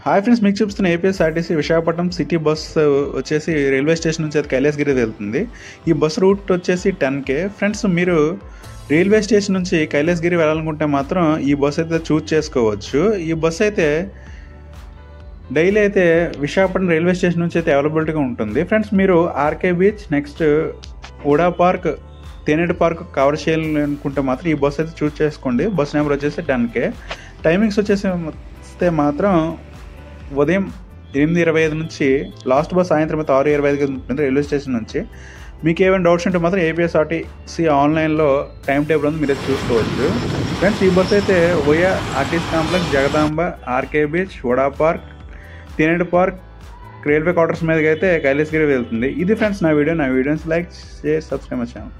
Hi friends, మీకు చూపిస్తున్న APSRTC Visakhapatnam city bus వచ్చేసి రైల్వే స్టేషన్ నుంచి అయితే కైలాసగిరి వెళ్తుంది. ఈ బస్ రూట్ వచ్చేసి 10K. ఫ్రెండ్స్, మీరు రైల్వే స్టేషన్ నుంచి కైలాసగిరి వెళ్ళాలనుకుంటే మాత్రం ఈ బస్ అయితే చూజ్ చేసుకోవచ్చు. ఈ బస్ అయితే డైలీ అయితే విశాఖపట్నం రైల్వే స్టేషన్ నుంచి అయితే అవైలబిలిటీగా ఉంటుంది. ఫ్రెండ్స్, మీరు ఆర్కే బీచ్, నెక్స్ట్ ఉడా పార్క్, తేనేటి పార్క్ కవర్ చేయాలనుకుంటే మాత్రం ఈ బస్ అయితే చూజ్ చేసుకోండి. బస్ నెంబర్ వచ్చేసి 10K. టైమింగ్స్ వచ్చేసి మాత్రం ఉదయం 8:25 నుంచి లాస్ట్ బస్ సాయంత్రం అయితే 6:25 ఉంటుంది రైల్వే స్టేషన్ నుంచి. మీకు ఏమైనా డౌట్స్ ఉంటే మాత్రం ఏపీఎస్ఆర్టీసీ ఆన్లైన్లో టైం టేబుల్ ఉంది, మీరు చూసుకోవచ్చు. ఫ్రెండ్స్, ఈ బస్ అయితే ఓయా RTC complex, Jagadamba, RK beach, UDA park, Teneti park, railway quarters మీదకి అయితే కైలాసగిరి వెళ్తుంది. ఇది ఫ్రెండ్స్ నా వీడియోస్ లైక్, షేర్, సబ్స్క్రైబ్ చేయండి.